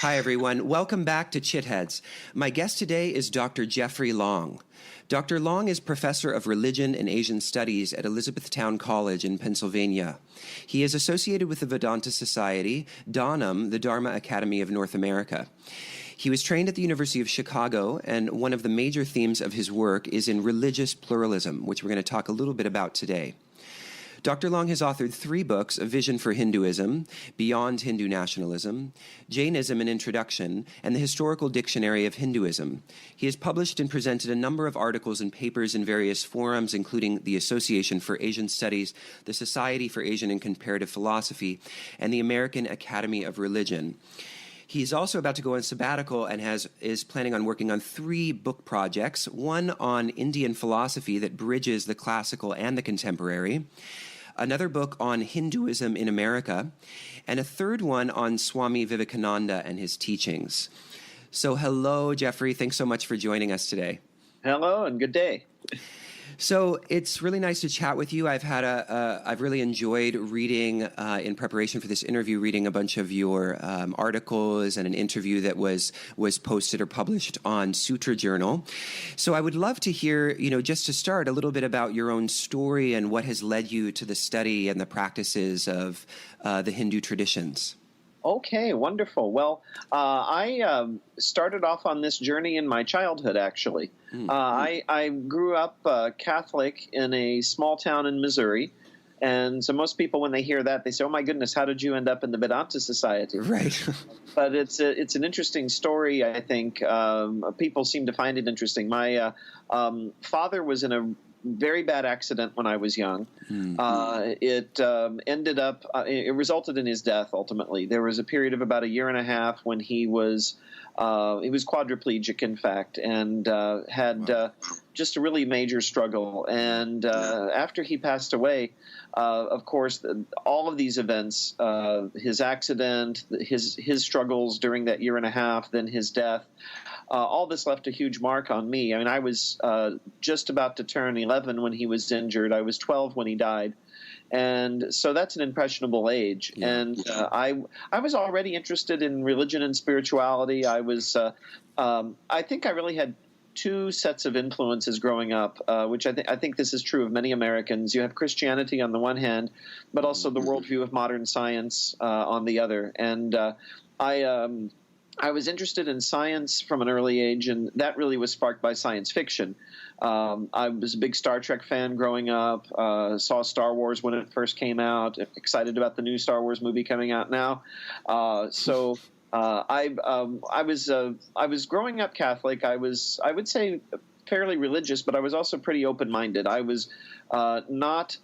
Hi, everyone. Welcome back to Chitheads. My guest today is Dr. Jeffery Long. Dr. Long is professor of religion and Asian studies at Elizabethtown College in Pennsylvania. He is associated with the Vedanta Society, DANAM, the Dharma Academy of North America. He was trained at the University of Chicago, and one of the major themes of his work is in religious pluralism, which we're going to talk a little bit about today. Dr. Long has authored 3 books: A Vision for Hinduism, Beyond Hindu Nationalism, Jainism, an Introduction, and the Historical Dictionary of Hinduism. He has published and presented a number of articles and papers in various forums, including the Association for Asian Studies, the Society for Asian and Comparative Philosophy, and the American Academy of Religion. He's also about to go on sabbatical and is planning on working on 3 book projects, one on Indian philosophy that bridges the classical and the contemporary, another book on Hinduism in America, and a third one on Swami Vivekananda and his teachings. So hello, Jeffery. Thanks so much for joining us today. Hello, and good day. So it's really nice to chat with you. I've really enjoyed reading, in preparation for this interview, reading a bunch of your articles and an interview that was posted or published on Sutra Journal. So I would love to hear, just to start, a little bit about your own story and what has led you to the study and the practices of the Hindu traditions. Okay, wonderful. Well, I started off on this journey in my childhood, actually. I grew up Catholic in a small town in Missouri. And so most people, when they hear that, they say, oh, my goodness, how did you end up in the Vedanta Society? Right. But it's an interesting story, I think. People seem to find it interesting. My father was in a very bad accident when I was young. It ended up, it resulted in his death, ultimately. There was a period of about a year and a half when he was quadriplegic, in fact, and had just a really major struggle. And after he passed away, of course, all of these events, his accident, his struggles during that year and a half, then his death, all this left a huge mark on me. I mean, I was just about to turn 11 when he was injured. I was 12 when he died. And so that's an impressionable age. Yeah. And I was already interested in religion and spirituality. I think I really had 2 sets of influences growing up, which I think this is true of many Americans. You have Christianity on the one hand, but also the worldview of modern science on the other. And I was interested in science from an early age, and that really was sparked by science fiction. I was a big Star Trek fan growing up, saw Star Wars when it first came out, excited about the new Star Wars movie coming out now. I was growing up Catholic. I would say, fairly religious, but I was also pretty open-minded. I was not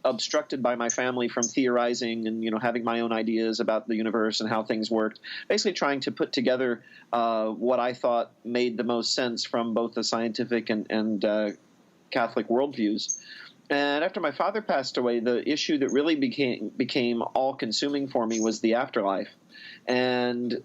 obstructed by my family from theorizing and having my own ideas about the universe and how things worked. Basically, trying to put together what I thought made the most sense from both the scientific and Catholic worldviews. And after my father passed away, the issue that really became all-consuming for me was the afterlife. And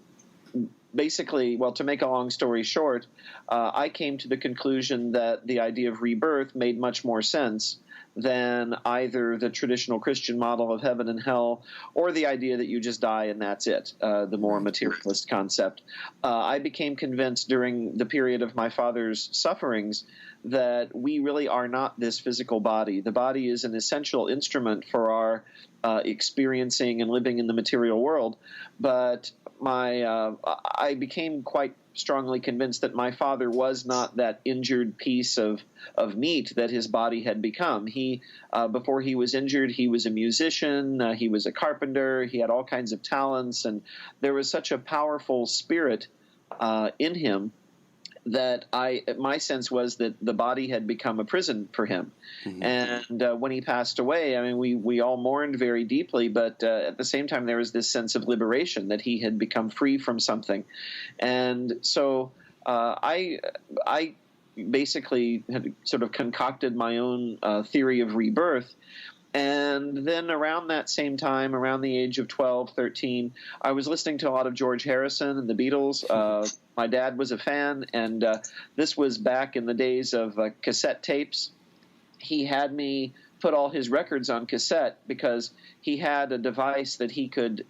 basically, well, to make a long story short, I came to the conclusion that the idea of rebirth made much more sense than either the traditional Christian model of heaven and hell or the idea that you just die and that's it, the more materialist concept. I became convinced during the period of my father's sufferings that we really are not this physical body. The body is an essential instrument for our experiencing and living in the material world, but I became quite strongly convinced that my father was not that injured piece of meat that his body had become. He, before he was injured, he was a musician, he was a carpenter, he had all kinds of talents, and there was such a powerful spirit in him that my sense was that the body had become a prison for him. Mm-hmm. And when he passed away, I mean, we all mourned very deeply, but at the same time, there was this sense of liberation that he had become free from something. And so I basically had sort of concocted my own theory of rebirth. And then around that same time, around the age of 12, 13, I was listening to a lot of George Harrison and the Beatles. My dad was a fan, and this was back in the days of cassette tapes. He had me put all his records on cassette because he had a device that he could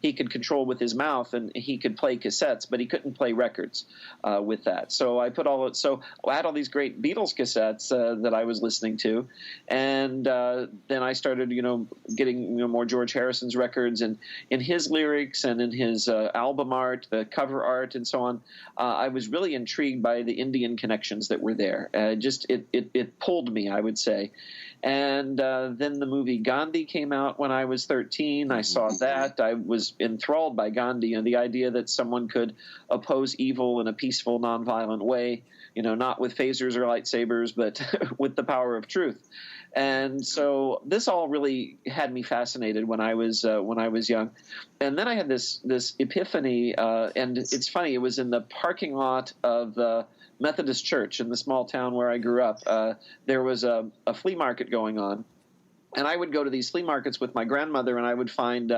control with his mouth, and he could play cassettes, but he couldn't play records with that. So I had all these great Beatles cassettes that I was listening to, and then I started, getting more George Harrison's records, and in his lyrics and in his album art, the cover art, and so on. I was really intrigued by the Indian connections that were there. It pulled me, I would say. And then the movie Gandhi came out when I was 13. I saw that. I was enthralled by Gandhi, the idea that someone could oppose evil in a peaceful, nonviolent way, not with phasers or lightsabers, but with the power of truth. And so this all really had me fascinated when I was young. And then I had this epiphany, and it's funny. It was in the parking lot of the Methodist Church in the small town where I grew up. There was a flea market going on. And I would go to these flea markets with my grandmother, and I would find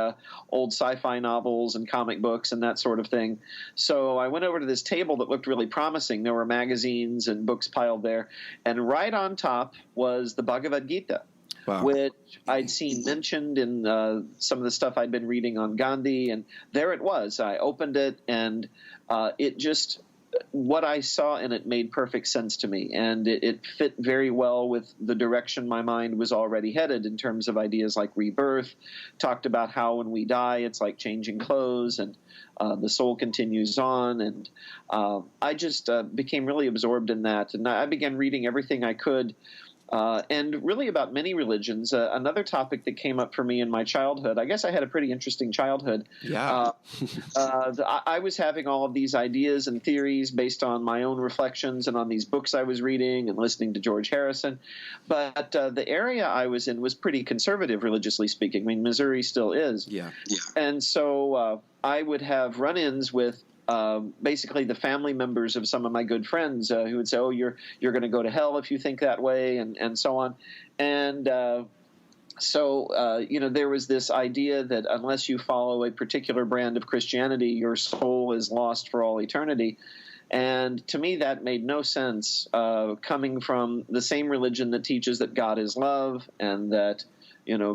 old sci-fi novels and comic books and that sort of thing. So I went over to this table that looked really promising. There were magazines and books piled there. And right on top was the Bhagavad Gita, wow, which I'd seen mentioned in some of the stuff I'd been reading on Gandhi. And there it was. I opened it, and it just – what I saw in it made perfect sense to me, and it fit very well with the direction my mind was already headed in terms of ideas like rebirth. Talked about how when we die, it's like changing clothes, and the soul continues on. And I just became really absorbed in that, and I began reading everything I could. And really about many religions. Another topic that came up for me in my childhood, I guess I had a pretty interesting childhood. Yeah. I was having all of these ideas and theories based on my own reflections and on these books I was reading and listening to George Harrison. But the area I was in was pretty conservative, religiously speaking. I mean, Missouri still is. Yeah. And so I would have run-ins with basically the family members of some of my good friends who would say, "Oh, you're going to go to hell if you think that way," and so on. And so there was this idea that unless you follow a particular brand of Christianity, your soul is lost for all eternity. And to me, that made no sense, coming from the same religion that teaches that God is love, and that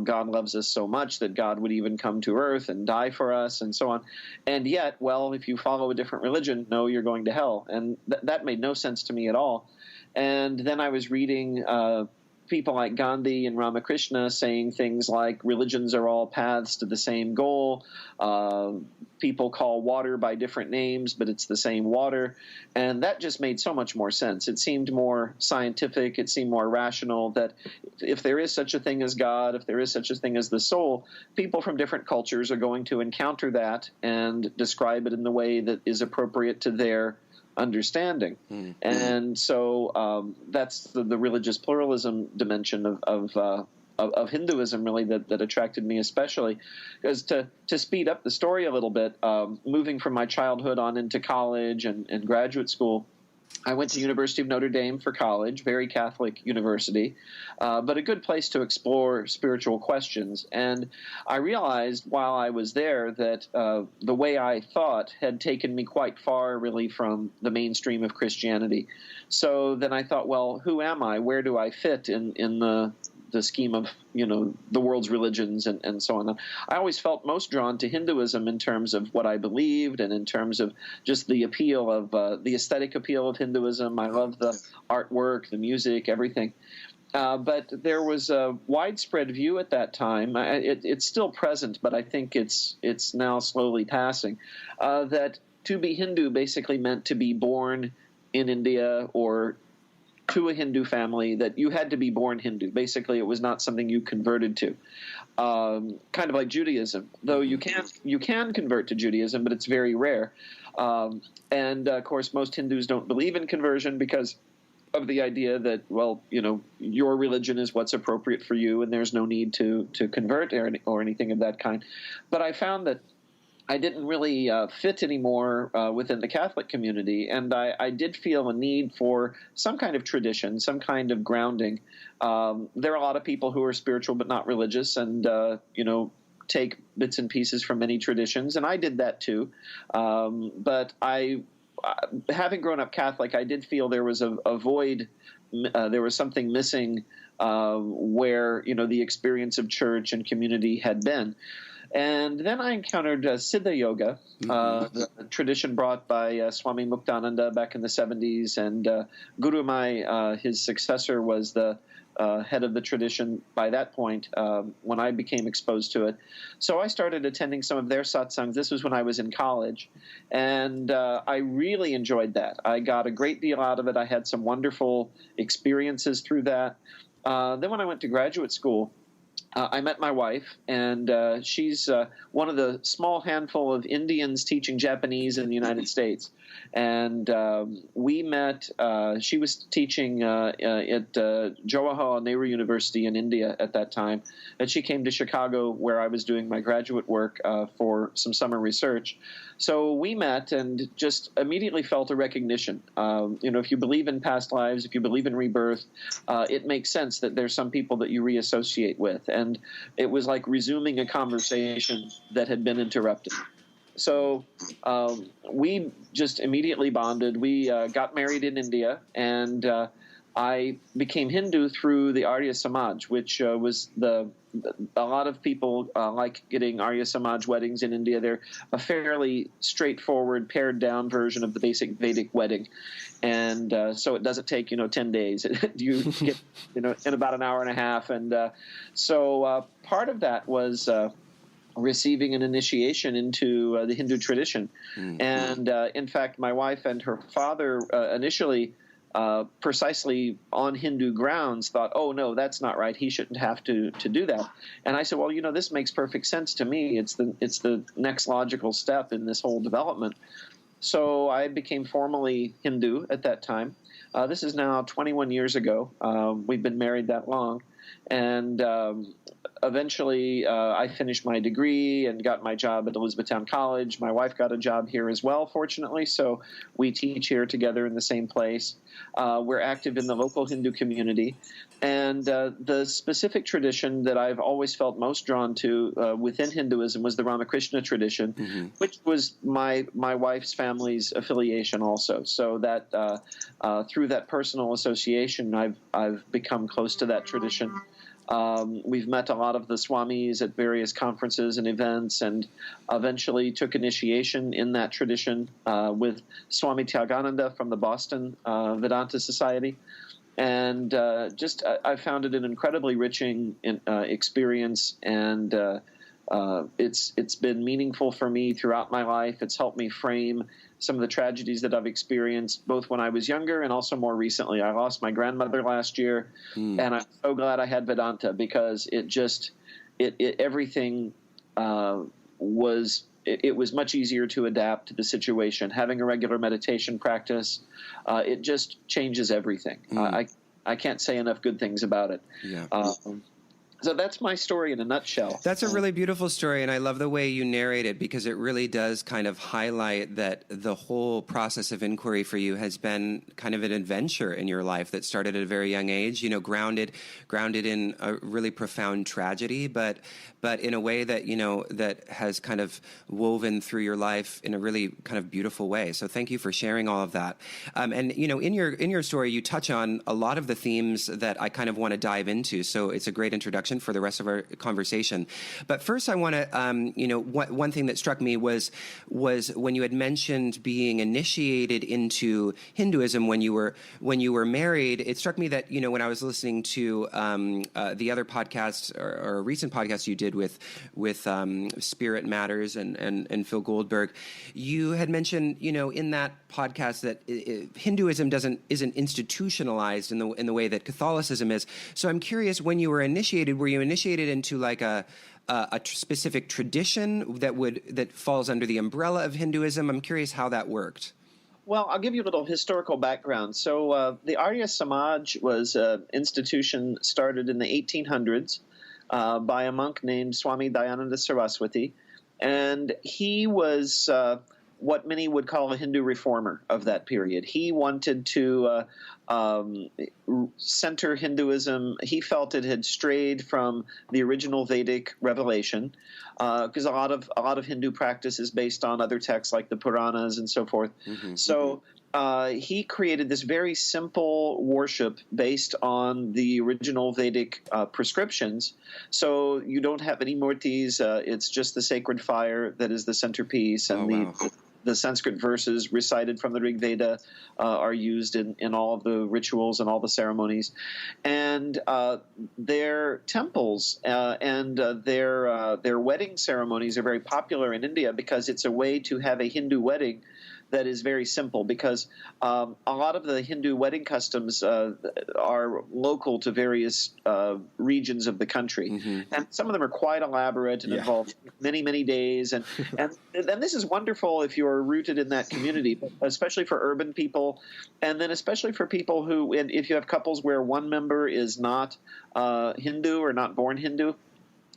God loves us so much that God would even come to earth and die for us, and so on. And yet, well, if you follow a different religion, no, you're going to hell. And that made no sense to me at all. And then I was reading people like Gandhi and Ramakrishna saying things like religions are all paths to the same goal. People call water by different names, but it's the same water. And that just made so much more sense. It seemed more scientific. It seemed more rational that if there is such a thing as God, if there is such a thing as the soul, people from different cultures are going to encounter that and describe it in the way that is appropriate to their understanding. Mm-hmm. And so that's the religious pluralism dimension of Hinduism, really, that attracted me especially. Because to speed up the story a little bit, moving from my childhood on into college and graduate school, I went to University of Notre Dame for college, very Catholic university, but a good place to explore spiritual questions. And I realized while I was there that the way I thought had taken me quite far, really, from the mainstream of Christianity. So then I thought, well, who am I? Where do I fit in the scheme of, the world's religions and so on. I always felt most drawn to Hinduism in terms of what I believed and in terms of just the appeal of the aesthetic appeal of Hinduism. I love the artwork, the music, everything. But there was a widespread view at that time. It's still present, but I think it's now slowly passing, that to be Hindu basically meant to be born in India or to a Hindu family, that you had to be born Hindu. Basically, it was not something you converted to. Kind of like Judaism, though you can convert to Judaism, but it's very rare. And of course, most Hindus don't believe in conversion because of the idea that, well, your religion is what's appropriate for you, and there's no need to convert or anything of that kind. But I found that I didn't really fit anymore within the Catholic community, and I did feel a need for some kind of tradition, some kind of grounding. There are a lot of people who are spiritual but not religious, and take bits and pieces from many traditions, and I did that too. But having grown up Catholic, I did feel there was a void. There was something missing where the experience of church and community had been. And then I encountered Siddha Yoga, the tradition brought by Swami Muktananda back in the 70s, and Guru Mai, his successor, was the head of the tradition by that point when I became exposed to it. So I started attending some of their satsangs. This was when I was in college, and I really enjoyed that. I got a great deal out of it. I had some wonderful experiences through that. Then when I went to graduate school, I met my wife, and she's one of the small handful of Indians teaching Japanese in the United States. And we met, she was teaching at Jawaharlal Nehru University in India at that time, and she came to Chicago where I was doing my graduate work for some summer research. So we met and just immediately felt a recognition. If you believe in past lives, if you believe in rebirth, it makes sense that there's some people that you reassociate with. And it was like resuming a conversation that had been interrupted. So we just immediately bonded. We got married in India, and I became Hindu through the Arya Samaj, which was a lot of people like getting Arya Samaj weddings in India. They're a fairly straightforward, pared-down version of the basic Vedic wedding. And so it doesn't take, 10 days. You get, in about an hour and a half. And so part of that was receiving an initiation into the Hindu tradition. Mm-hmm. And in fact, my wife and her father initially precisely on Hindu grounds thought, oh, no, that's not right. He shouldn't have to do that. And I said, well, this makes perfect sense to me. It's the next logical step in this whole development. So I became formally Hindu at that time. This is now 21 years ago. We've been married that long. And eventually I finished my degree and got my job at Elizabethtown College. My wife got a job here as well, fortunately, so we teach here together in the same place. We're active in the local Hindu community. And the specific tradition that I've always felt most drawn to within Hinduism was the Ramakrishna tradition, mm-hmm. which was my wife's family's affiliation also. So that through that personal association, I've become close to that tradition. We've met a lot of the swamis at various conferences and events, and eventually took initiation in that tradition with Swami Tyagananda from the Boston Vedanta Society. And I found it an incredibly enriching experience, and it's been meaningful for me throughout my life. It's helped me frame some of the tragedies that I've experienced, both when I was younger and also more recently. I lost my grandmother last year, and I'm so glad I had Vedanta, because everything was much easier to adapt to the situation. Having a regular meditation practice, it just changes everything. I can't say enough good things about it. Yeah. So that's my story in a nutshell. That's a really beautiful story, and I love the way you narrate it, because it really does kind of highlight that the whole process of inquiry for you has been kind of an adventure in your life that started at a very young age, grounded in a really profound tragedy, but in a way that, that has kind of woven through your life in a really kind of beautiful way. So thank you for sharing all of that. And, in your story, you touch on a lot of the themes that I kind of want to dive into. So it's a great introduction for the rest of our conversation. But first, I want to, one thing that struck me was when you had mentioned being initiated into Hinduism when you were married. It struck me that, when I was listening to the other podcast or a recent podcast you did with Spirit Matters and Phil Goldberg, you had mentioned, in that podcast that Hinduism isn't institutionalized in the way that Catholicism is. So I'm curious, when you were initiated, were you initiated into like a specific tradition that falls under the umbrella of Hinduism? I'm curious how that worked. Well, I'll give you a little historical background. So the Arya Samaj was an institution started in the 1800s by a monk named Swami Dayananda Saraswati, and he was what many would call a Hindu reformer of that period. He wanted to center Hinduism. He felt it had strayed from the original Vedic revelation, because a lot of Hindu practice is based on other texts like the Puranas and so forth. So he created this very simple worship based on the original Vedic prescriptions. So you don't have any murtis. It's just the sacred fire that is the centerpiece, and the Sanskrit verses recited from the Rig Veda are used in all of the rituals and all the ceremonies. And their temples and their wedding ceremonies are very popular in India because it's a way to have a Hindu wedding that is very simple, because a lot of the Hindu wedding customs are local to various regions of the country. And some of them are quite elaborate and involve many, many days. And this is wonderful if you're rooted in that community, especially for urban people, and then especially for people who, and if you have couples where one member is not Hindu or not born Hindu,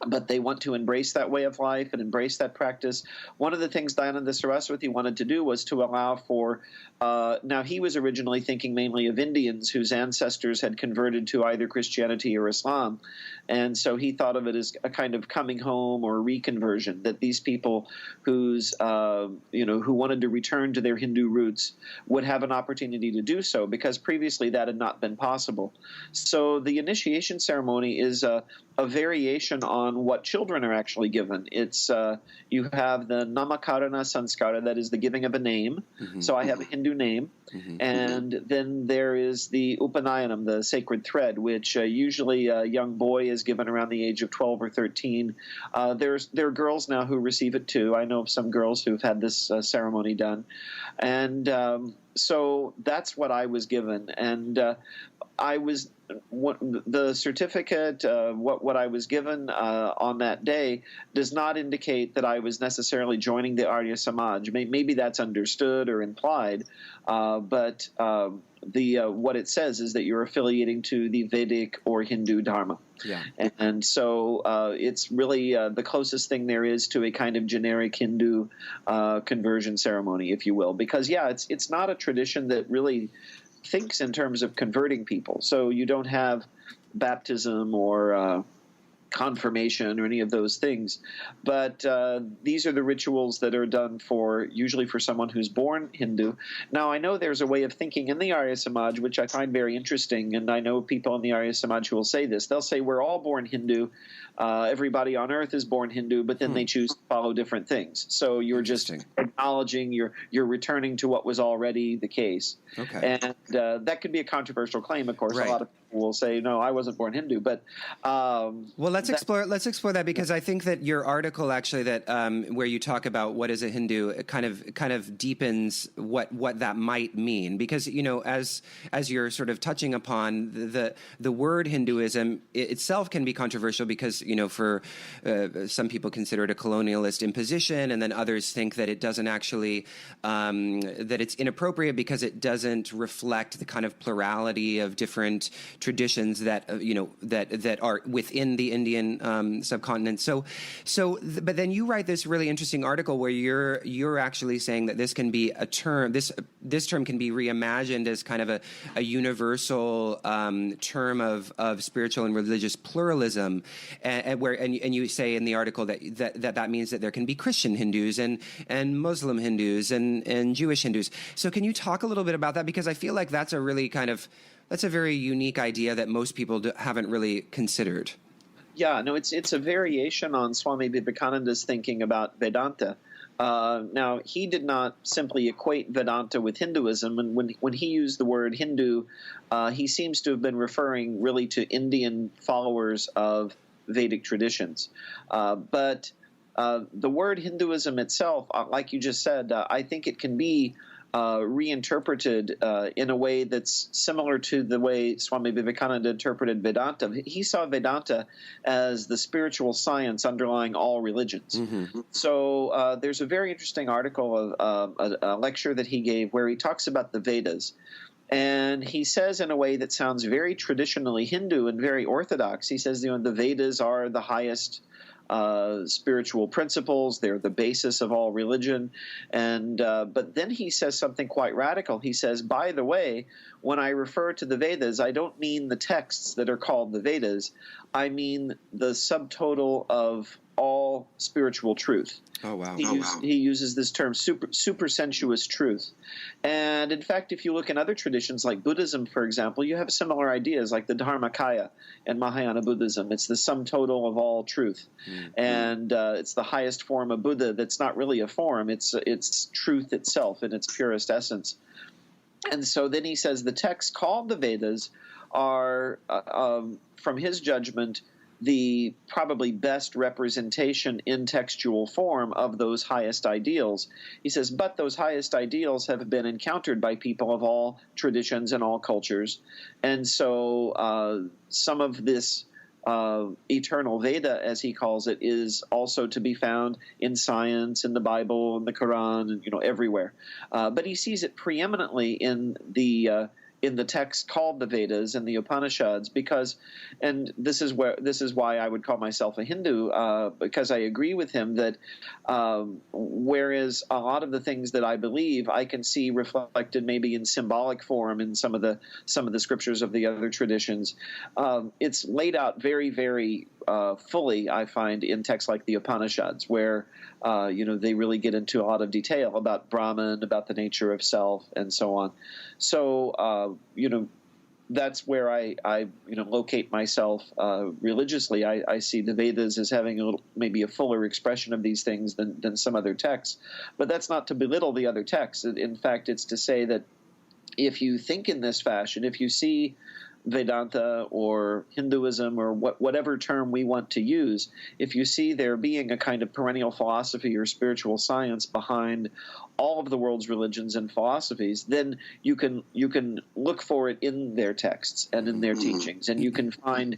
but they want to embrace that way of life and embrace that practice. One of the things Dayananda Saraswati wanted to do was to allow for, now he was originally thinking mainly of Indians whose ancestors had converted to either Christianity or Islam. And so he thought of it as a kind of coming home or reconversion, that these people who wanted to return to their Hindu roots would have an opportunity to do so, because previously that had not been possible. So the initiation ceremony is a variation on what children are actually given. It's you have the Namakarana Sanskara, that is the giving of a name. So I have a Hindu name. And then there is the Upanayanam, the sacred thread, which usually a young boy is given around the age of 12 or 13. There are girls now who receive it too. I know of some girls who've had this ceremony done. And so that's what I was given. And the certificate, what I was given on that day, does not indicate that I was necessarily joining the Arya Samaj. Maybe that's understood or implied, but what it says is that you're affiliating to the Vedic or Hindu Dharma. And so it's really the closest thing there is to a kind of generic Hindu conversion ceremony, if you will, because it's not a tradition that really thinks in terms of converting people. So you don't have baptism or confirmation or any of those things. But these are the rituals that are done usually for someone who's born Hindu. Now, I know there's a way of thinking in the Arya Samaj, which I find very interesting, and I know people in the Arya Samaj who will say this. They'll say, we're all born Hindu. Everybody on earth is born Hindu, but then they choose to follow different things. So you're just acknowledging, you're returning to what was already the case. And that could be a controversial claim, of course. A lot of people will say, no, I wasn't born Hindu. But well, let's explore that, because I think that your article actually where you talk about what is a Hindu, it kind of deepens what that might mean, because as you're sort of touching upon, the word Hinduism itself can be controversial, because for some people consider it a colonialist imposition, and then others think that it doesn't actually that it's inappropriate because it doesn't reflect the kind of plurality of different traditions that that are within the Indian subcontinent. But then you write this really interesting article where you're actually saying that this can be a term. This term can be reimagined as kind of a universal term of spiritual and religious pluralism, and you say in the article that means that there can be Christian Hindus and Muslim Hindus and Jewish Hindus. So can you talk a little bit about that, because I feel like that's a very unique idea that most people haven't really considered. Yeah, no, it's a variation on Swami Vivekananda's thinking about Vedanta. Now, he did not simply equate Vedanta with Hinduism, and when he used the word Hindu, he seems to have been referring really to Indian followers of Vedic traditions. But the word Hinduism itself, like you just said, I think it can be reinterpreted in a way that's similar to the way Swami Vivekananda interpreted Vedanta. He saw Vedanta as the spiritual science underlying all religions. So there's a very interesting article of a lecture that he gave where he talks about the Vedas. And he says in a way that sounds very traditionally Hindu and very orthodox, he says, the Vedas are the highest spiritual principles. They're the basis of all religion. And but then he says something quite radical. He says, by the way, when I refer to the Vedas, I don't mean the texts that are called the Vedas. I mean the subtotal of all spiritual truth. Oh, wow. He uses this term, supersensuous truth. And in fact, if you look in other traditions like Buddhism, for example, you have similar ideas like the Dharmakaya and Mahayana Buddhism. It's the sum total of all truth. And it's the highest form of Buddha that's not really a form. It's truth itself in its purest essence. And so then he says the texts called the Vedas are, from his judgment, the probably best representation in textual form of those highest ideals. He says, but those highest ideals have been encountered by people of all traditions and all cultures. And so some of this eternal Veda, as he calls it, is also to be found in science, in the Bible, in the Quran, and everywhere. But he sees it preeminently in the text called the Vedas and the Upanishads, because, and this is why I would call myself a Hindu, because I agree with him that whereas a lot of the things that I believe I can see reflected maybe in symbolic form in some of the scriptures of the other traditions, it's laid out very, very fully, I find, in texts like the Upanishads, where they really get into a lot of detail about Brahman, about the nature of self, and so on. So that's where I locate myself religiously. I see the Vedas as having maybe a fuller expression of these things than some other texts, but that's not to belittle the other texts. In fact, it's to say that if you think in this fashion, if you see Vedanta or Hinduism or whatever term we want to use, if you see there being a kind of perennial philosophy or spiritual science behind all of the world's religions and philosophies, then you can look for it in their texts and in their teachings, and you can find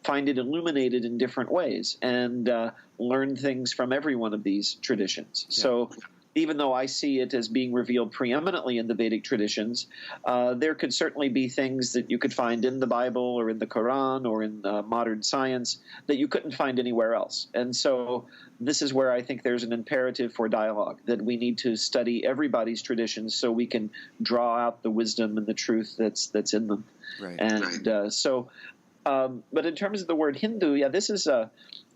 it illuminated in different ways, and learn things from every one of these traditions. Yeah. So even though I see it as being revealed preeminently in the Vedic traditions, there could certainly be things that you could find in the Bible or in the Quran or in modern science that you couldn't find anywhere else. And so this is where I think there's an imperative for dialogue, that we need to study everybody's traditions so we can draw out the wisdom and the truth that's in them. Right. And but in terms of the word Hindu, this is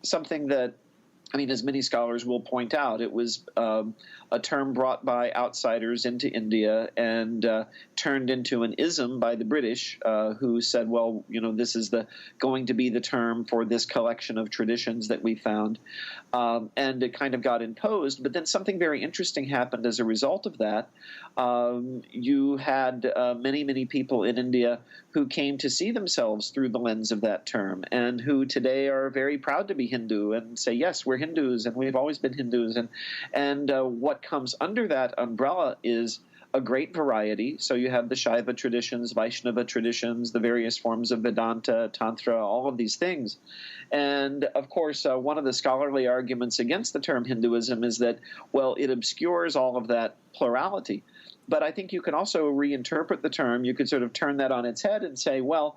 something that, as many scholars will point out, it was a term brought by outsiders into India and turned into an ism by the British, who said, well, this is going to be the term for this collection of traditions that we found. And it kind of got imposed. But then something very interesting happened as a result of that. You had many, many people in India who came to see themselves through the lens of that term, and who today are very proud to be Hindu and say, yes, we're Hindus and we've always been Hindus. And what comes under that umbrella is a great variety. So you have the Shaiva traditions, Vaishnava traditions, the various forms of Vedanta, Tantra, all of these things. And of course, one of the scholarly arguments against the term Hinduism is that, well, it obscures all of that plurality. But I think you can also reinterpret the term. You could sort of turn that on its head and say, well,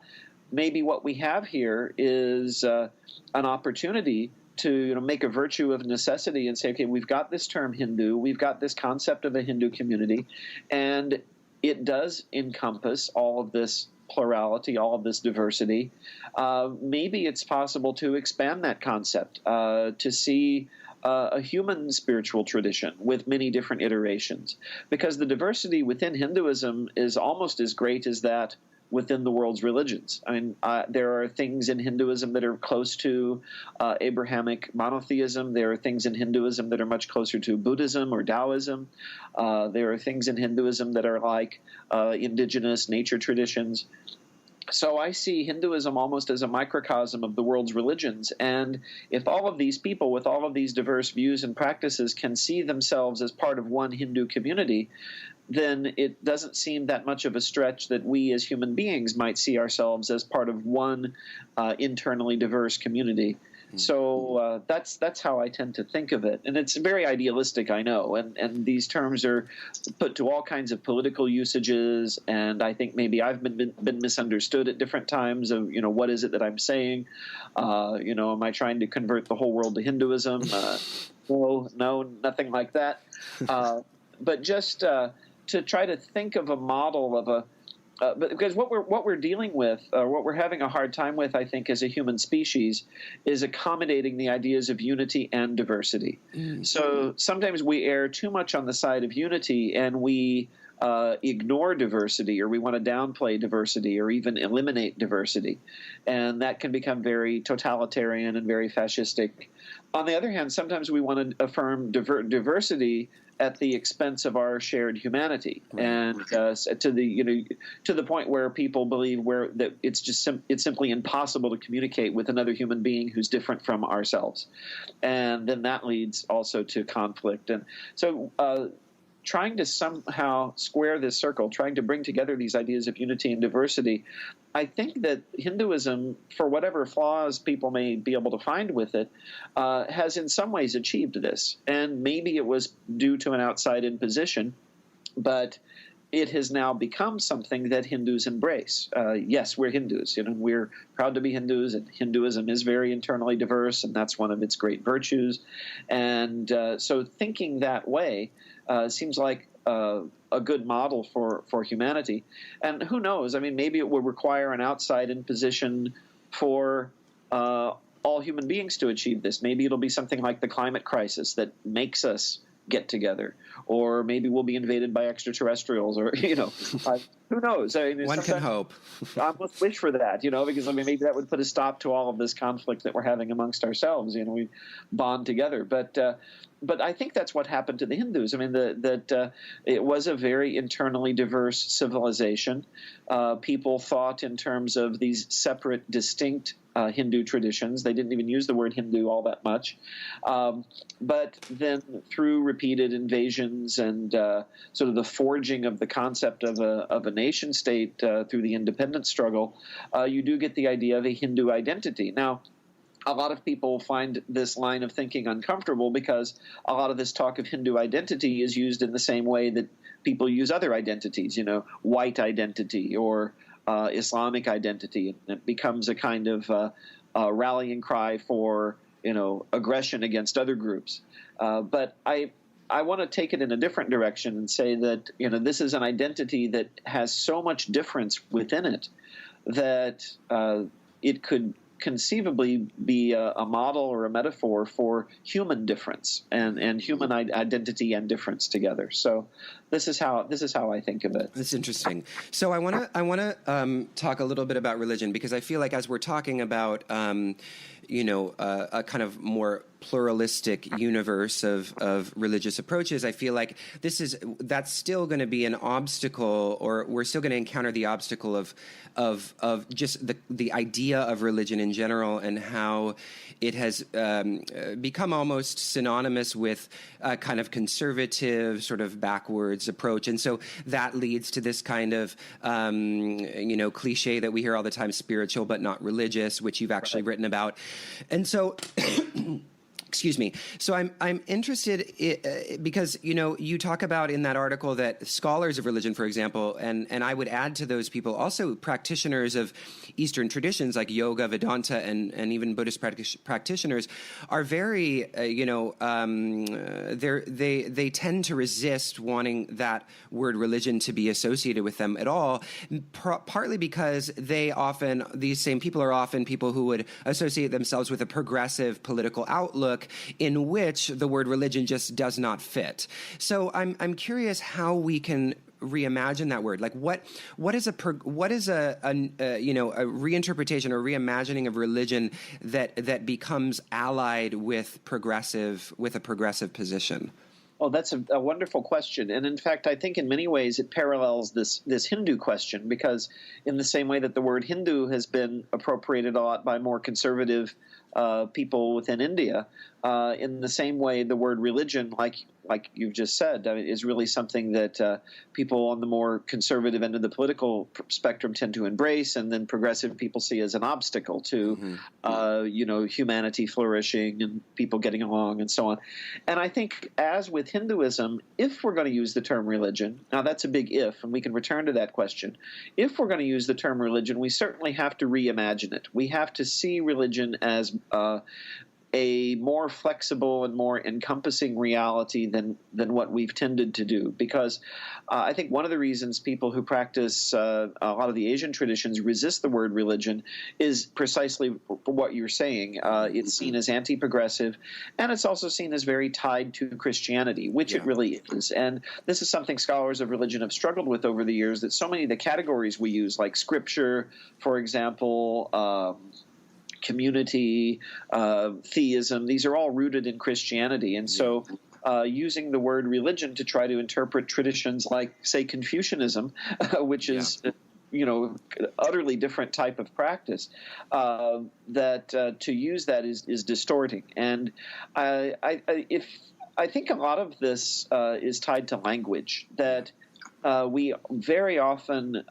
maybe what we have here is an opportunity to make a virtue of necessity and say, okay, we've got this term Hindu, we've got this concept of a Hindu community, and it does encompass all of this plurality, all of this diversity. Maybe it's possible to expand that concept, to see a human spiritual tradition with many different iterations, because the diversity within Hinduism is almost as great as that within the world's religions. There are things in Hinduism that are close to Abrahamic monotheism. There are things in Hinduism that are much closer to Buddhism or Taoism. There are things in Hinduism that are like indigenous nature traditions. So I see Hinduism almost as a microcosm of the world's religions. And if all of these people with all of these diverse views and practices can see themselves as part of one Hindu community, then it doesn't seem that much of a stretch that we as human beings might see ourselves as part of one internally diverse community. So that's how I tend to think of it, and it's very idealistic, I know. And these terms are put to all kinds of political usages, and I think maybe I've been misunderstood at different times. Of what is it that I'm saying? Am I trying to convert the whole world to Hinduism? No, nothing like that. But just to try to think of a model of but because what we're dealing with, what we're having a hard time with, I think, as a human species, is accommodating the ideas of unity and diversity. So sometimes we err too much on the side of unity, and we ignore diversity, or we want to downplay diversity, or even eliminate diversity, and that can become very totalitarian and very fascistic. On the other hand, sometimes we want to affirm diversity at the expense of our shared humanity, and to the point where people believe that it's simply impossible to communicate with another human being who's different from ourselves, and then that leads also to conflict. And so trying to somehow square this circle, trying to bring together these ideas of unity and diversity, I think that Hinduism, for whatever flaws people may be able to find with it, has in some ways achieved this. And maybe it was due to an outside imposition, but it has now become something that Hindus embrace. Yes, we're Hindus. We're proud to be Hindus, and Hinduism is very internally diverse, and that's one of its great virtues. And so thinking that way seems like a good model for humanity. And who knows? I mean, maybe it will require an outside imposition for all human beings to achieve this. Maybe it'll be something like the climate crisis that makes us get together, or maybe we'll be invaded by extraterrestrials, or who knows? I mean, one can hope. Let's wish for that, because maybe that would put a stop to all of this conflict that we're having amongst ourselves. We bond together, but I think that's what happened to the Hindus. I mean, that it was a very internally diverse civilization. People thought in terms of these separate, distinct Hindu traditions. They didn't even use the word Hindu all that much. But then through repeated invasions and sort of the forging of the concept of a nation state through the independence struggle, you do get the idea of a Hindu identity. Now, a lot of people find this line of thinking uncomfortable because a lot of this talk of Hindu identity is used in the same way that people use other identities, white identity or Islamic identity. And it becomes a kind of rallying cry for, aggression against other groups. But I want to take it in a different direction and say that, this is an identity that has so much difference within it that it could conceively be a model or a metaphor for human difference and human identity and difference together. So this is how I think of it. That's interesting. So I want to talk a little bit about religion, because I feel like as we're talking about a kind of more pluralistic universe of religious approaches, I feel like that's still going to be an obstacle, or we're still going to encounter the obstacle of just the idea of religion in general, and how it has become almost synonymous with a kind of conservative, sort of backwards approach. And so that leads to this kind of cliche that we hear all the time: spiritual but not religious, which you've actually written about. And so excuse me. So I'm interested because, you talk about in that article that scholars of religion, for example, and I would add to those people also practitioners of Eastern traditions like yoga, Vedanta, and even Buddhist practitioners are very, they tend to resist wanting that word religion to be associated with them at all, partly because these same people are often people who would associate themselves with a progressive political outlook in which the word religion just does not fit. So I'm curious how we can reimagine that word. Like what is a reinterpretation or reimagining of religion that becomes allied with a progressive position? Oh, that's a wonderful question. And in fact, I think in many ways it parallels this Hindu question, because in the same way that the word Hindu has been appropriated a lot by more conservative people within India. In the same way, the word religion, like you've just said, is really something that people on the more conservative end of the political spectrum tend to embrace, and then progressive people see as an obstacle to, humanity flourishing and people getting along and so on. And I think, as with Hinduism, if we're going to use the term religion, now that's a big if, and we can return to that question. If we're going to use the term religion, we certainly have to reimagine it. We have to see religion as a more flexible and more encompassing reality than what we've tended to do. Because I think one of the reasons people who practice a lot of the Asian traditions resist the word religion is precisely for what you're saying. It's seen as anti-progressive, and it's also seen as very tied to Christianity, which it really is. And this is something scholars of religion have struggled with over the years, that so many of the categories we use, like scripture, for example, community, theism, these are all rooted in Christianity. And so using the word religion to try to interpret traditions like, say, Confucianism, which is utterly different type of practice, to use that is distorting. And I think a lot of this is tied to language, that we very often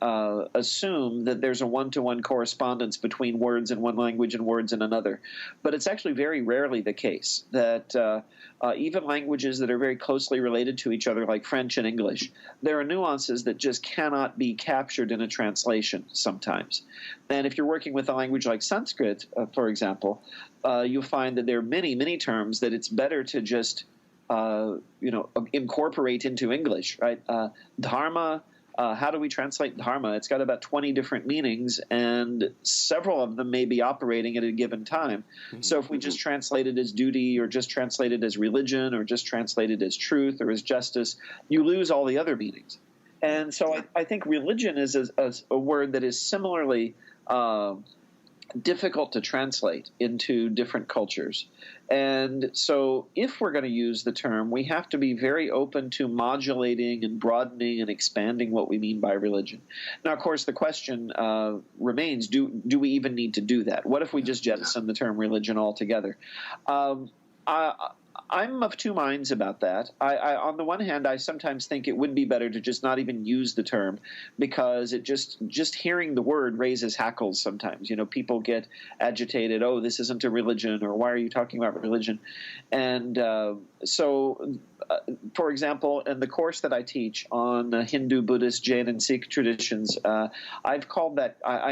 assume that there's a one-to-one correspondence between words in one language and words in another. But it's actually very rarely the case that even languages that are very closely related to each other, like French and English, there are nuances that just cannot be captured in a translation sometimes. And if you're working with a language like Sanskrit, for example, you'll find that there are many, many terms that it's better to just incorporate into English, right? Dharma, how do we translate dharma? It's got about 20 different meanings, and several of them may be operating at a given time. So if we just translate it as duty, or just translate it as religion, or just translate it as truth or as justice, you lose all the other meanings. And so I think religion is a word that is similarly difficult to translate into different cultures. And so if we're going to use the term, we have to be very open to modulating and broadening and expanding what we mean by religion. Now, of course, the question remains, do we even need to do that? What if we just jettison the term religion altogether? I'm of two minds about that. On the one hand, I sometimes think it would be better to just not even use the term, because it just hearing the word raises hackles sometimes. People get agitated. Oh, this isn't a religion, or why are you talking about religion? And for example, in the course that I teach on Hindu, Buddhist, Jain, and Sikh traditions, I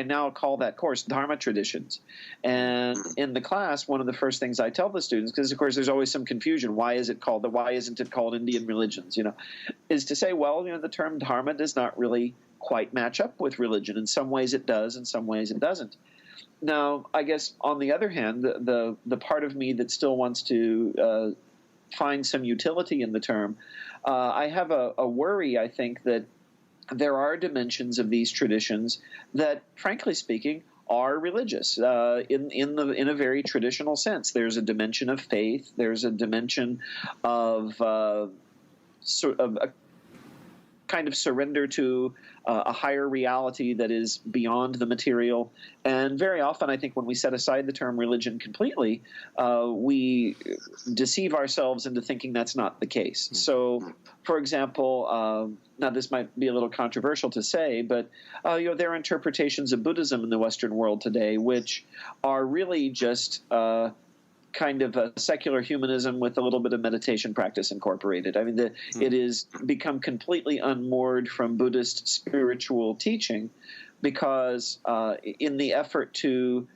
now call that course Dharma Traditions. And in the class, one of the first things I tell the students, because of course there's always some confusion, why isn't it called Indian religions, is to say, well, the term dharma does not really quite match up with religion. In some ways it does, in some ways it doesn't. Now, I guess on the other hand, the part of me that still wants to find some utility in the term, I have a worry, I think, that there are dimensions of these traditions that, frankly speaking, are religious in a very traditional sense. There's a dimension of faith. There's a dimension of sort of a kind of surrender to a higher reality that is beyond the material. And very often, I think, when we set aside the term religion completely, we deceive ourselves into thinking that's not the case. So, for example, now this might be a little controversial to say, but there are interpretations of Buddhism in the Western world today which are really just kind of a secular humanism with a little bit of meditation practice incorporated. I mean, it has become completely unmoored from Buddhist spiritual teaching, because in the effort to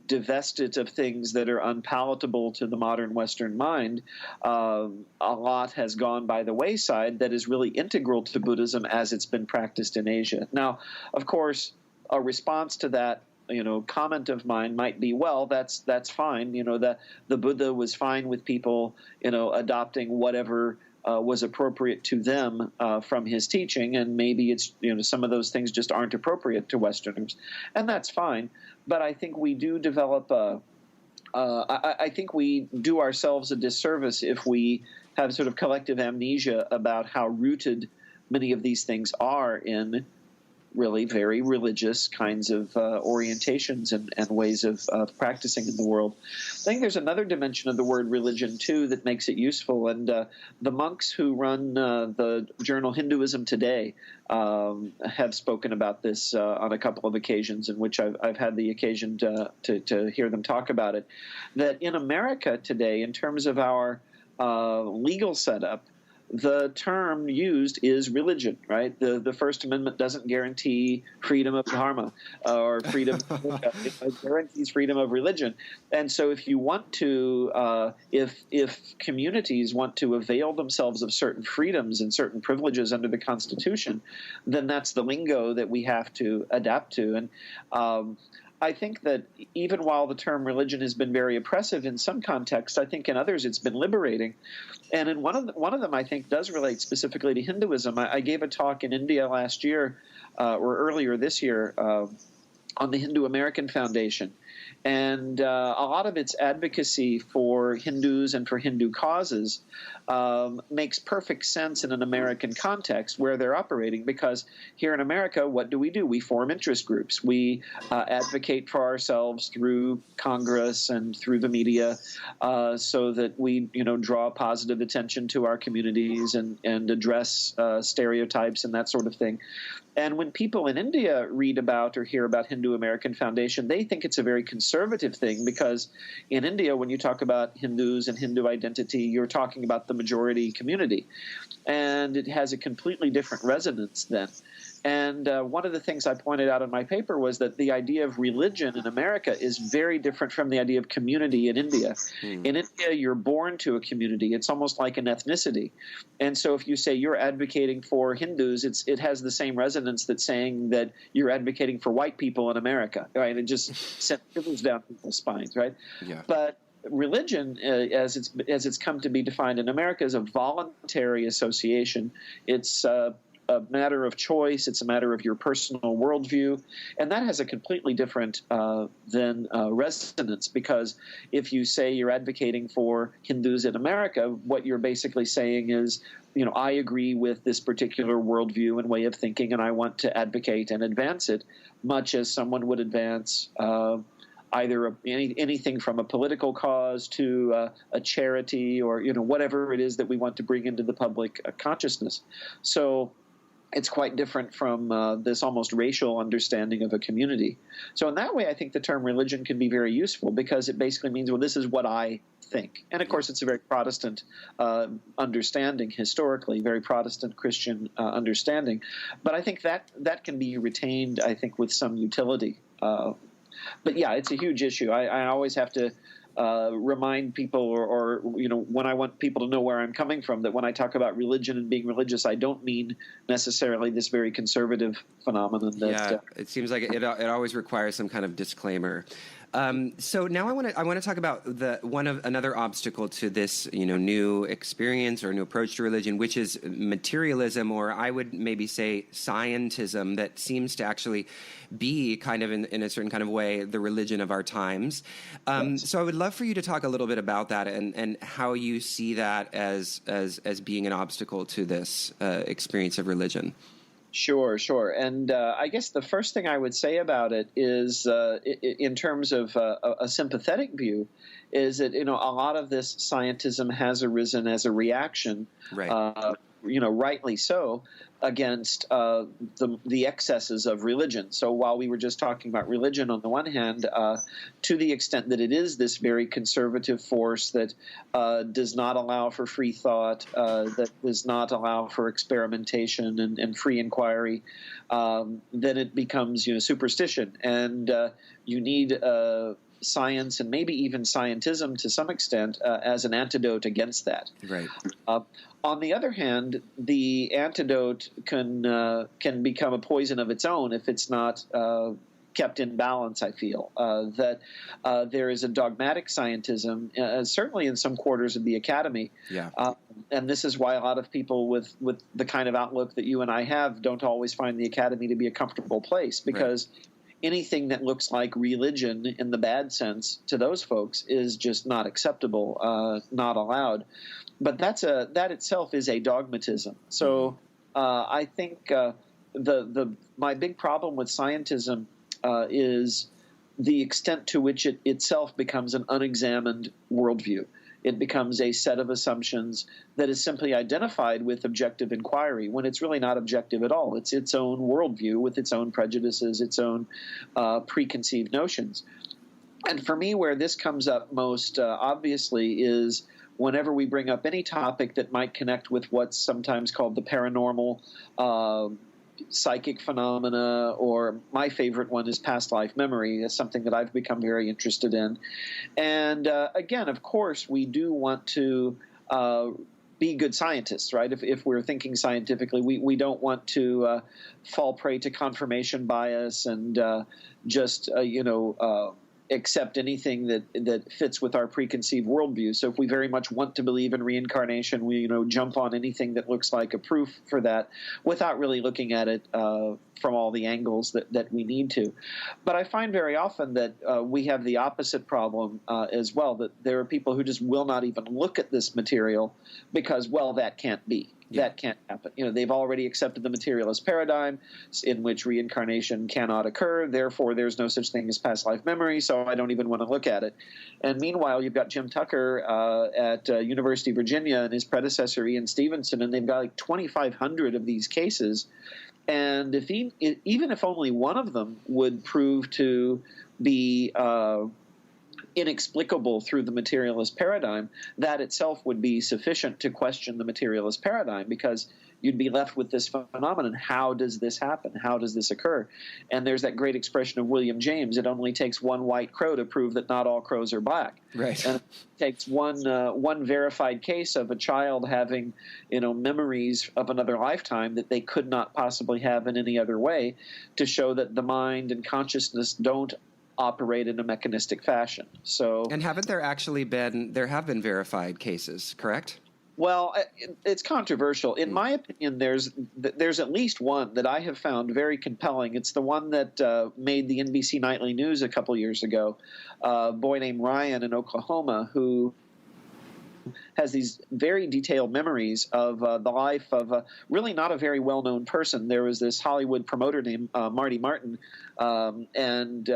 divest it of things that are unpalatable to the modern Western mind, a lot has gone by the wayside that is really integral to Buddhism as it's been practiced in Asia. Now, of course, a response to that comment of mine might be, well, that's fine. The Buddha was fine with people, adopting whatever was appropriate to them from his teaching, and maybe it's some of those things just aren't appropriate to Westerners, and that's fine. But I think we do develop I think we do ourselves a disservice if we have sort of collective amnesia about how rooted many of these things are in really very religious kinds of orientations and ways of practicing in the world. I think there's another dimension of the word religion, too, that makes it useful. And the monks who run the journal Hinduism Today have spoken about this on a couple of occasions in which I've had the occasion to hear them talk about it, that in America today, in terms of our legal setup, the term used is religion, right? The First Amendment doesn't guarantee freedom of dharma or freedom. It guarantees freedom of religion. And so if you want to, if communities want to avail themselves of certain freedoms and certain privileges under the Constitution, then that's the lingo that we have to adapt to. And I think that even while the term religion has been very oppressive in some contexts, I think in others it's been liberating. And in one of them, I think, does relate specifically to Hinduism. I gave a talk in India last year, or earlier this year, on the Hindu American Foundation. And a lot of its advocacy for Hindus and for Hindu causes makes perfect sense in an American context where they're operating, because here in America, what do? We form interest groups. We advocate for ourselves through Congress and through the media so that we, draw positive attention to our communities and address stereotypes and that sort of thing. And when people in India read about or hear about Hindu American Foundation, they think it's a very conservative thing, because in India, when you talk about Hindus and Hindu identity, you're talking about the majority community. And it has a completely different resonance then. And one of the things I pointed out in my paper was that the idea of religion in America is very different from the idea of community in India. In India, you're born to a community. It's almost like an ethnicity. And so if you say you're advocating for Hindus, it has the same resonance that's saying that you're advocating for white people in America, right? It just sends shivers down people's spines, right? Yeah. But religion, as it's come to be defined in America, is a voluntary association. It's a matter of choice. It's a matter of your personal worldview. And that has a completely different than resonance, because if you say you're advocating for Hindus in America, what you're basically saying is, I agree with this particular worldview and way of thinking, and I want to advocate and advance it, much as someone would advance either anything from a political cause to a charity or whatever it is that we want to bring into the public consciousness. So it's quite different from this almost racial understanding of a community. So in that way, I think the term religion can be very useful, because it basically means, well, this is what I think. And of course, it's a very Protestant understanding historically, very Protestant Christian understanding. But I think that can be retained, I think, with some utility. But yeah, it's a huge issue. I always have to remind people, or when I want people to know where I'm coming from, that when I talk about religion and being religious, I don't mean necessarily this very conservative phenomenon. It seems like it always requires some kind of disclaimer. So now I want to talk about another obstacle to this new experience or new approach to religion, which is materialism, or I would maybe say scientism, that seems to actually be kind of in a certain kind of way the religion of our times. Yes. So I would love for you to talk a little bit about that and how you see that as being an obstacle to this experience of religion. Sure. And I guess the first thing I would say about it is, in terms of a sympathetic view, is that a lot of this scientism has arisen as a reaction, right? Rightly so, against the excesses of religion. So while we were just talking about religion on the one hand, to the extent that it is this very conservative force that does not allow for free thought, that does not allow for experimentation and free inquiry, then it becomes superstition. And you need science and maybe even scientism to some extent as an antidote against that. Right. On the other hand, the antidote can become a poison of its own if it's not kept in balance. I feel that there is a dogmatic scientism, certainly in some quarters of the academy. Yeah. And this is why a lot of people with the kind of outlook that you and I have don't always find the academy to be a comfortable place, because anything that looks like religion in the bad sense to those folks is just not acceptable, not allowed. But that itself is a dogmatism. So I think my big problem with scientism is the extent to which it itself becomes an unexamined worldview. It becomes a set of assumptions that is simply identified with objective inquiry when it's really not objective at all. It's its own worldview with its own prejudices, its own preconceived notions. And for me, where this comes up most obviously is whenever we bring up any topic that might connect with what's sometimes called the paranormal, psychic phenomena, or my favorite one is past life memory. It's something that I've become very interested in. And again, of course, we do want to be good scientists, right? If we're thinking scientifically, we don't want to fall prey to confirmation bias and just, accept anything that fits with our preconceived worldview. So if we very much want to believe in reincarnation, we jump on anything that looks like a proof for that without really looking at it from all the angles that we need to. But I find very often that we have the opposite problem as well, that there are people who just will not even look at this material because, well, that can't be. Yeah. That can't happen. They've already accepted the materialist paradigm in which reincarnation cannot occur. Therefore, there's no such thing as past life memory, so I don't even want to look at it. And meanwhile, you've got Jim Tucker at University of Virginia and his predecessor, Ian Stevenson, and they've got like 2,500 of these cases. And even if only one of them would prove to be inexplicable through the materialist paradigm, that itself would be sufficient to question the materialist paradigm, because you'd be left with this phenomenon. How does this happen? How does this occur? And there's that great expression of William James: it only takes one white crow to prove that not all crows are black. Right. And it takes one verified case of a child having memories of another lifetime that they could not possibly have in any other way to show that the mind and consciousness don't operate in a mechanistic fashion. So, and haven't there actually been verified cases, correct? Well, it's controversial. In my opinion, there's at least one that I have found very compelling. It's the one that made the NBC Nightly News a couple years ago. A boy named Ryan in Oklahoma who has these very detailed memories of the life of really not a very well-known person. There was this Hollywood promoter named Marty Martin, and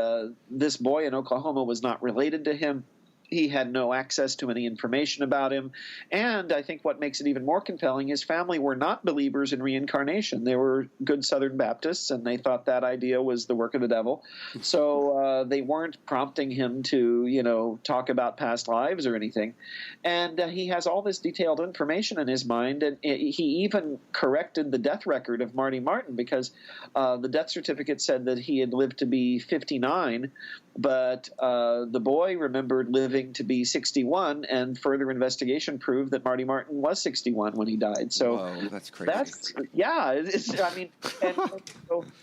this boy in Oklahoma was not related to him. He had no access to any information about him. And I think what makes it even more compelling, his family were not believers in reincarnation. They were good Southern Baptists, and they thought that idea was the work of the devil. So they weren't prompting him to, talk about past lives or anything. And he has all this detailed information in his mind. And he even corrected the death record of Marty Martin, because the death certificate said that he had lived to be 59, but the boy remembered living to be 61, and further investigation proved that Marty Martin was 61 when he died. So whoa, that's crazy.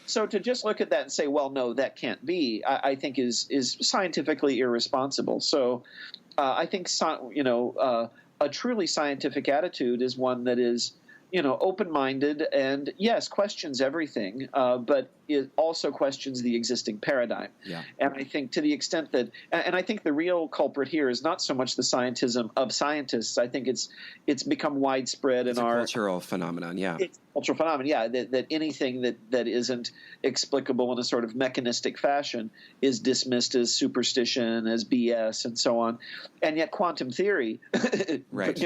So to just look at that and say, well, no, that can't be, I think is scientifically irresponsible. So I think a truly scientific attitude is one that is open-minded and, yes, questions everything, but it also questions the existing paradigm. Yeah. And I think to the extent that – and I think the real culprit here is not so much the scientism of scientists. I think it's become widespread in our – cultural phenomenon, yeah. It's a cultural phenomenon, yeah, that anything that isn't explicable in a sort of mechanistic fashion is dismissed as superstition, as BS, and so on. And yet quantum theory, right.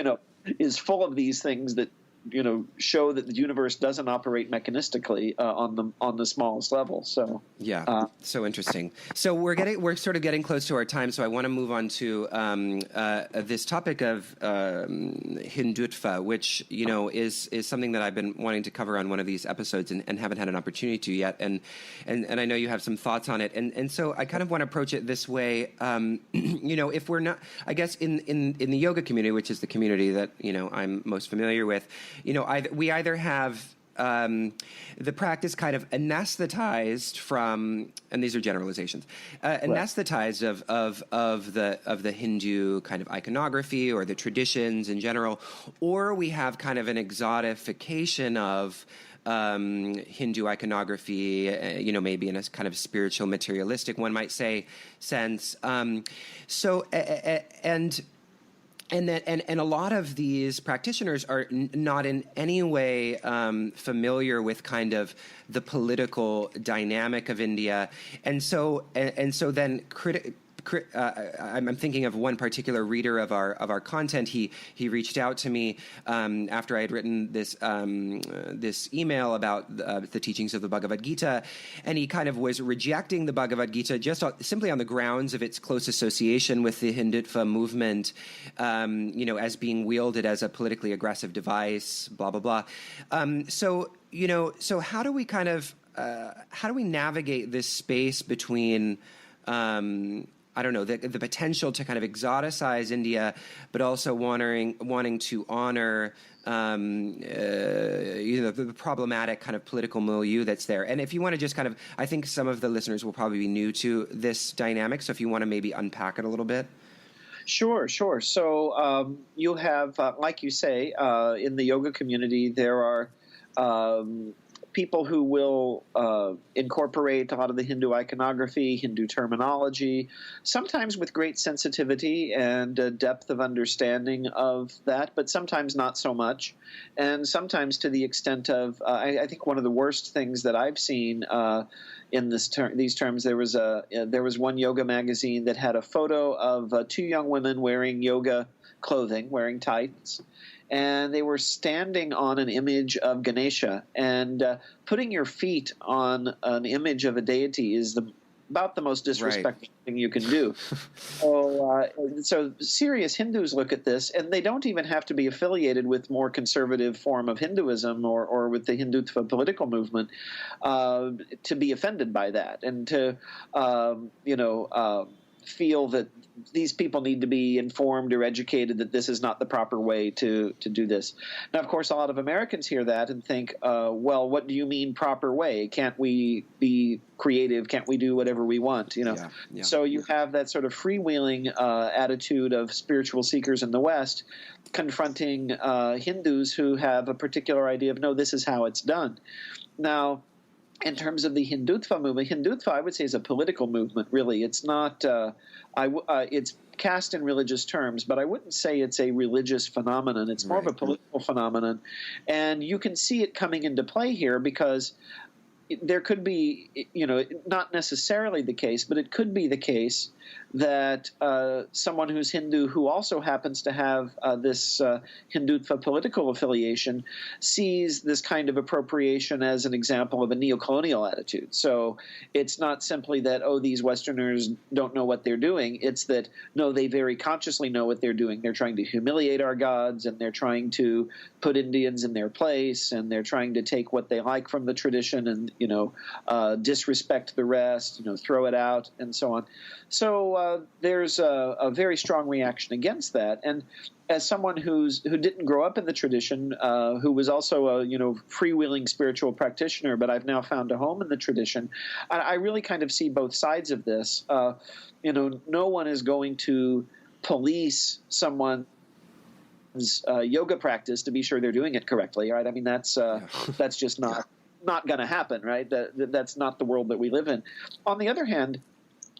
is full of these things that – show that the universe doesn't operate mechanistically on the smallest level. So so interesting. So we're sort of getting close to our time. So I want to move on to this topic of Hindutva, which is something that I've been wanting to cover on one of these episodes and haven't had an opportunity to yet. And I know you have some thoughts on it. And so I kind of want to approach it this way. If we're not, I guess in the yoga community, which is the community that I'm most familiar with. We either have the practice kind of anesthetized from, and these are generalizations, anesthetized of the Hindu kind of iconography or the traditions in general, or we have kind of an exotification of Hindu iconography, maybe in a kind of spiritual, materialistic, one might say, sense. and a lot of these practitioners are not in any way familiar with kind of the political dynamic of India, and so then I'm thinking of one particular reader of our content. He reached out to me after I had written this email about the teachings of the Bhagavad Gita, and he kind of was rejecting the Bhagavad Gita just simply on the grounds of its close association with the Hindutva movement, as being wielded as a politically aggressive device, blah blah blah. So how do we kind of how do we navigate this space between I don't know, the potential to kind of exoticize India, but also wanting to honor the problematic kind of political milieu that's there. And if you want to just kind of, I think some of the listeners will probably be new to this dynamic, so if you want to maybe unpack it a little bit. Sure. So you have, like you say, in the yoga community, there are people who will incorporate a lot of the Hindu iconography, Hindu terminology, sometimes with great sensitivity and depth of understanding of that, but sometimes not so much. And sometimes to the extent of, I think one of the worst things that I've seen in these terms, there was one yoga magazine that had a photo of two young women wearing yoga clothing, wearing tights, and they were standing on an image of Ganesha. And putting your feet on an image of a deity is about the most disrespectful thing you can do. So serious Hindus look at this, and they don't even have to be affiliated with more conservative form of Hinduism or with the Hindutva political movement to be offended by that and to feel that these people need to be informed or educated that this is not the proper way to do this. Now, of course, a lot of Americans hear that and think, well, what do you mean proper way? Can't we be creative? Can't we do whatever we want? Yeah. So you have that sort of freewheeling attitude of spiritual seekers in the West confronting Hindus who have a particular idea of, no, this is how it's done. Now, in terms of the Hindutva movement, Hindutva, I would say, is a political movement, really. It's not it's cast in religious terms, but I wouldn't say it's a religious phenomenon. It's more of a political phenomenon. And you can see it coming into play here because there could be, not necessarily the case, but it could be the case that someone who's Hindu who also happens to have this Hindutva political affiliation sees this kind of appropriation as an example of a neocolonial attitude. So it's not simply that, these Westerners don't know what they're doing. It's that, no, they very consciously know what they're doing. They're trying to humiliate our gods, and they're trying to put Indians in their place, and they're trying to take what they like from the tradition and, disrespect the rest, throw it out, and so on. So there's a very strong reaction against that. And as someone who didn't grow up in the tradition, who was also a freewheeling spiritual practitioner, but I've now found a home in the tradition, I really kind of see both sides of this. No one is going to police someone's yoga practice to be sure they're doing it correctly, right? I mean, that's just not going to happen, right? That's not the world that we live in. On the other hand,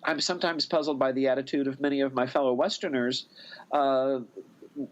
I'm sometimes puzzled by the attitude of many of my fellow Westerners.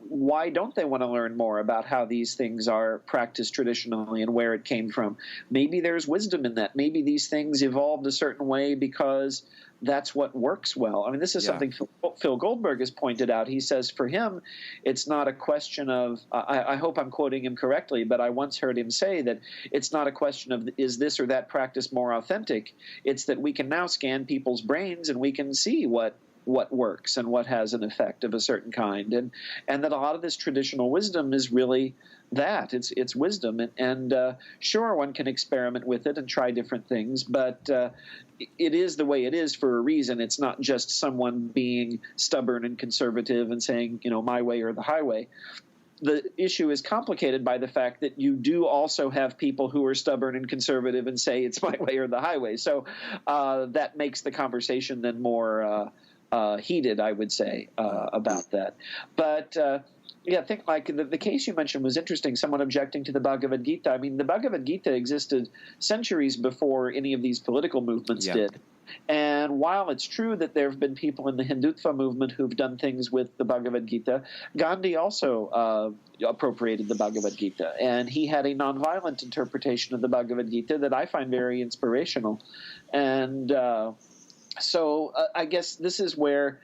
Why don't they want to learn more about how these things are practiced traditionally and where it came from? Maybe there's wisdom in that. Maybe these things evolved a certain way because that's what works well. I mean, this is something Phil Goldberg has pointed out. He says for him, it's not a question of, I hope I'm quoting him correctly, but I once heard him say that it's not a question of is this or that practice more authentic. It's that we can now scan people's brains and we can see what works and what has an effect of a certain kind. And that a lot of this traditional wisdom is really that. It's wisdom. And sure, one can experiment with it and try different things, but it is the way it is for a reason. It's not just someone being stubborn and conservative and saying, my way or the highway. The issue is complicated by the fact that you do also have people who are stubborn and conservative and say it's my way or the highway. So that makes the conversation then more heated, I would say, about that. But Yeah, I think like the case you mentioned was interesting, someone objecting to the Bhagavad Gita. I mean, the Bhagavad Gita existed centuries before any of these political movements Yeah. did. And while it's true that there have been people in the Hindutva movement who've done things with the Bhagavad Gita, Gandhi also appropriated the Bhagavad Gita. And he had a nonviolent interpretation of the Bhagavad Gita that I find very inspirational. And so I guess this is where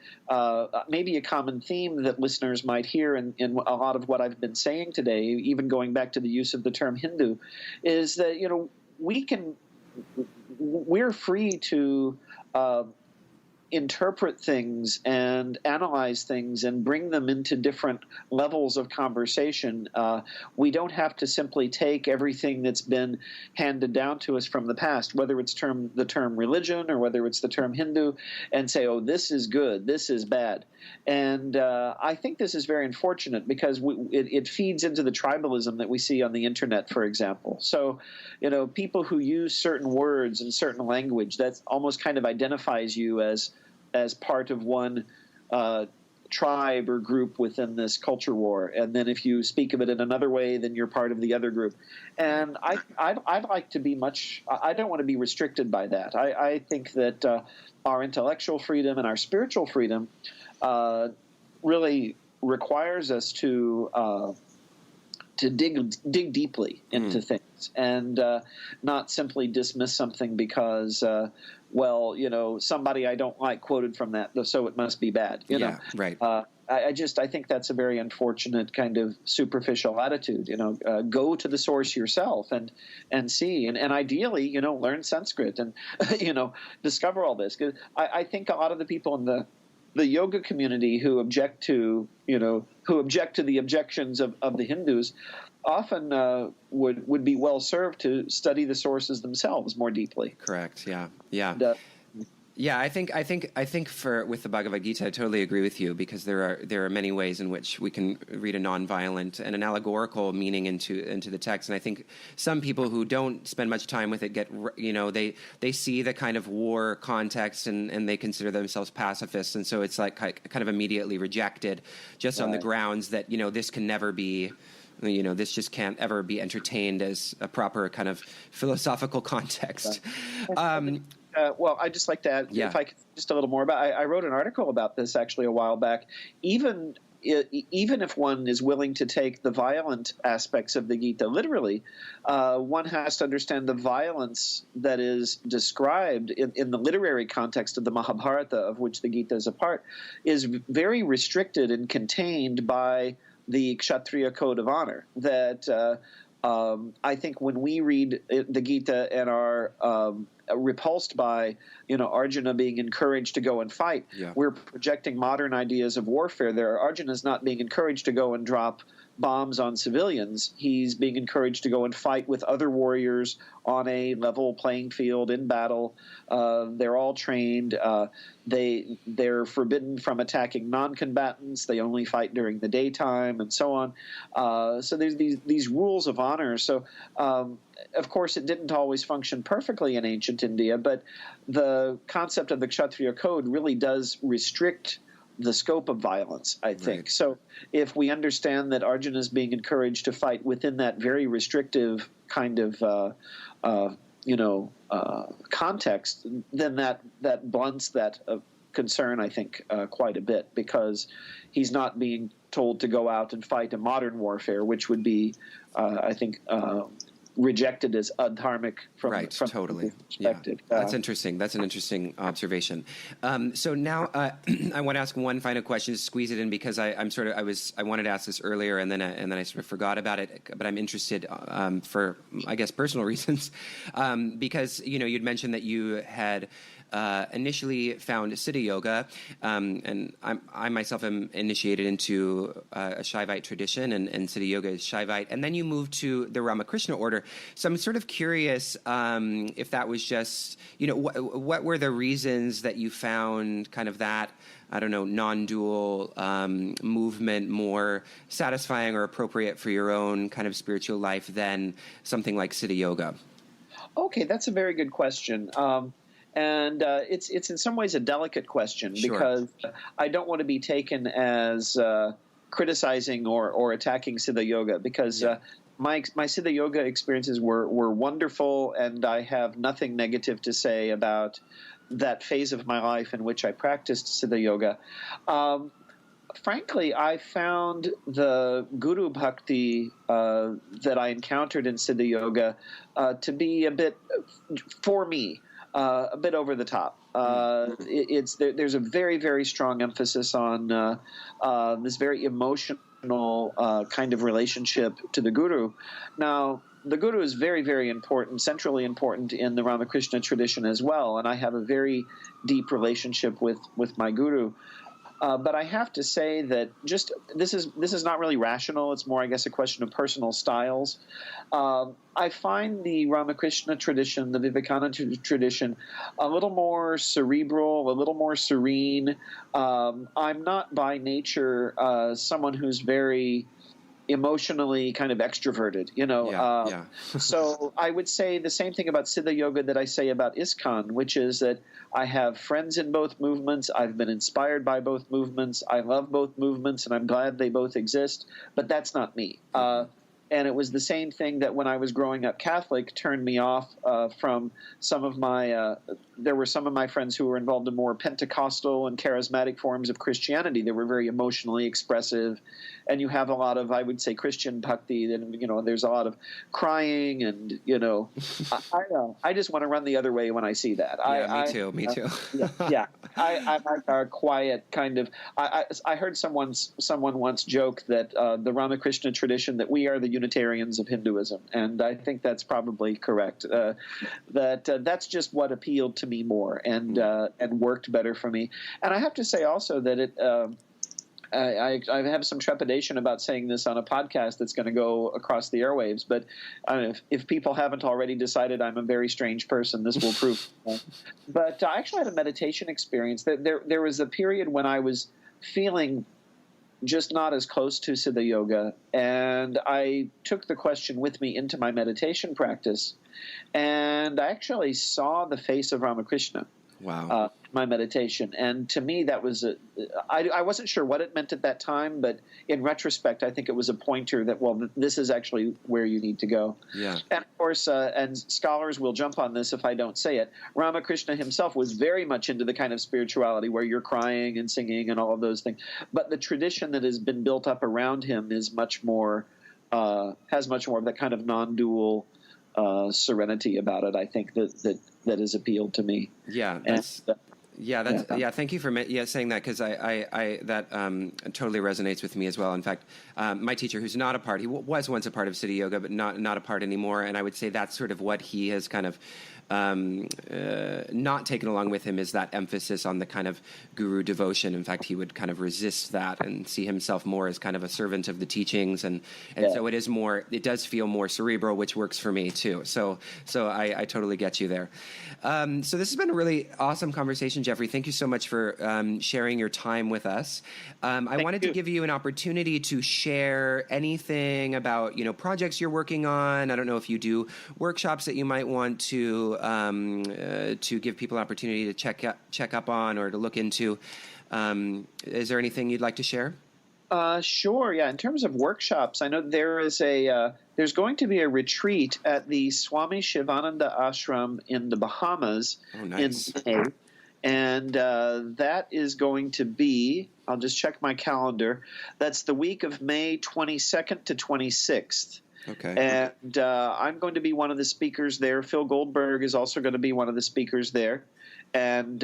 maybe a common theme that listeners might hear in a lot of what I've been saying today, even going back to the use of the term Hindu, is that, you know, we're free to interpret things and analyze things and bring them into different levels of conversation. We don't have to simply take everything that's been handed down to us from the past, whether it's the term religion or whether it's the term Hindu, and say, oh, this is good, this is bad. And I think this is very unfortunate because it feeds into the tribalism that we see on the internet, for example. So, you know, people who use certain words and certain language, that almost kind of identifies you as part of one tribe or group within this culture war. And then if you speak of it in another way, then you're part of the other group. And I'd like to be I don't want to be restricted by that. I think that our intellectual freedom and our spiritual freedom really requires us to dig deeply into things and not simply dismiss something because well, you know, somebody I don't like quoted from that, so it must be bad. You know, right. I think that's a very unfortunate kind of superficial attitude. You know, go to the source yourself and see, and ideally, you know, learn Sanskrit and you know, discover all this. 'Cause I think a lot of the people in the yoga community who object to the objections of the Hindus often would be well served to study the sources themselves more deeply. Correct. Yeah. And, yeah, I think with the Bhagavad Gita, I totally agree with you because there are many ways in which we can read a nonviolent and an allegorical meaning into the text. And I think some people who don't spend much time with it they see the kind of war context and they consider themselves pacifists, and so it's like kind of immediately rejected just on the grounds that, you know, this can never be. You know, this just can't ever be entertained as a proper kind of philosophical context. Well, I'd just like to add, if I could, just a little more about. I wrote an article about this actually a while back. Even if one is willing to take the violent aspects of the Gita literally, one has to understand the violence that is described in the literary context of the Mahabharata, of which the Gita is a part, is very restricted and contained by the Kshatriya code of honor. That I think when we read the Gita and are repulsed by, you know, Arjuna being encouraged to go and fight, we're projecting modern ideas of warfare there. Arjuna's not being encouraged to go and drop bombs on civilians. He's being encouraged to go and fight with other warriors on a level playing field in battle. They're all trained. They're forbidden from attacking non-combatants. They only fight during the daytime and so on. So there's these rules of honor. So of course, it didn't always function perfectly in ancient India, but the concept of the Kshatriya code really does restrict the scope of violence, I think. Right. So if we understand that Arjuna is being encouraged to fight within that very restrictive kind of context, then that blunts that concern, I think, quite a bit, because he's not being told to go out and fight a modern warfare, which would be, I think, rejected as adharmic from totally perspective. Yeah. That's interesting. That's an interesting observation. So now I want to ask one final question, squeeze it in, because I wanted to ask this earlier and then I sort of forgot about it, but I'm interested for, I guess, personal reasons, because, you know, you'd mentioned that you had initially found Siddha Yoga, and I myself am initiated into a Shaivite tradition, and Siddha Yoga is Shaivite, and then you moved to the Ramakrishna order. So I'm sort of curious if that was just, you know, what were the reasons that you found kind of that, I don't know, non-dual movement more satisfying or appropriate for your own kind of spiritual life than something like Siddha Yoga? Okay, that's a very good question. And it's in some ways a delicate question, Sure. because I don't want to be taken as criticizing or attacking Siddha Yoga, because my Siddha Yoga experiences were wonderful, and I have nothing negative to say about that phase of my life in which I practiced Siddha Yoga. Frankly, I found the Guru Bhakti that I encountered in Siddha Yoga to be a bit, for me, a bit over the top. There's a very, very strong emphasis on this very emotional kind of relationship to the Guru. Now, the Guru is very, very important, centrally important in the Ramakrishna tradition as well, and I have a very deep relationship with my Guru. But I have to say that this is not really rational. It's more, I guess, a question of personal styles. I find the Ramakrishna tradition, the Vivekananda tradition, a little more cerebral, a little more serene. I'm not by nature someone who's very emotionally kind of extroverted, So I would say the same thing about Siddha Yoga that I say about ISKCON, which is that I have friends in both movements. I've been inspired by both movements. I love both movements, and I'm glad they both exist. But that's not me. And it was the same thing that when I was growing up Catholic turned me off from some of my there were some of my friends who were involved in more Pentecostal and charismatic forms of Christianity. They were very emotionally expressive, and you have a lot of, I would say, Christian bhakti. And there's a lot of crying, and I just want to run the other way when I see that. Me too. I like our quiet kind of. I heard someone once joke that the Ramakrishna tradition, that we are the Unitarians of Hinduism, and I think that's probably correct. That's just what appealed to me more and worked better for me. And I have to say also that it. I have some trepidation about saying this on a podcast that's going to go across the airwaves, but if people haven't already decided I'm a very strange person, this will prove. But I actually had a meditation experience. There was a period when I was feeling just not as close to Siddha Yoga, and I took the question with me into my meditation practice, and I actually saw the face of Ramakrishna. Wow. My meditation. And to me, that was I wasn't sure what it meant at that time, but in retrospect, I think it was a pointer that, this is actually where you need to go. Yeah. And of course, and scholars will jump on this if I don't say it, Ramakrishna himself was very much into the kind of spirituality where you're crying and singing and all of those things. But the tradition that has been built up around him is much more, has much more of that kind of non-dual serenity about it. I think that has appealed to me. Yeah. Thank you for saying that, because that totally resonates with me as well. In fact, my teacher, who's not a part, he was once a part of Siddha Yoga, but not a part anymore. And I would say that's sort of what he has kind of not taken along with him, is that emphasis on the kind of guru devotion. In fact, he would kind of resist that and see himself more as kind of a servant of the teachings, and so it does feel more cerebral, which works for me too. So I totally get you there. So this has been a really awesome conversation, Jeffrey. Thank you so much for sharing your time with us. I wanted to give you an opportunity to share anything about projects you're working on. I don't know if you do workshops that you might want to give people an opportunity to check up on or to look into. Is there anything you'd like to share? Sure. Yeah. In terms of workshops, I know there's going to be a retreat at the Swami Shivananda Ashram in the Bahamas in May. And that is going to be, I'll just check my calendar, that's the week of May 22nd to 26th. Okay. And I'm going to be one of the speakers there. Phil Goldberg is also going to be one of the speakers there. And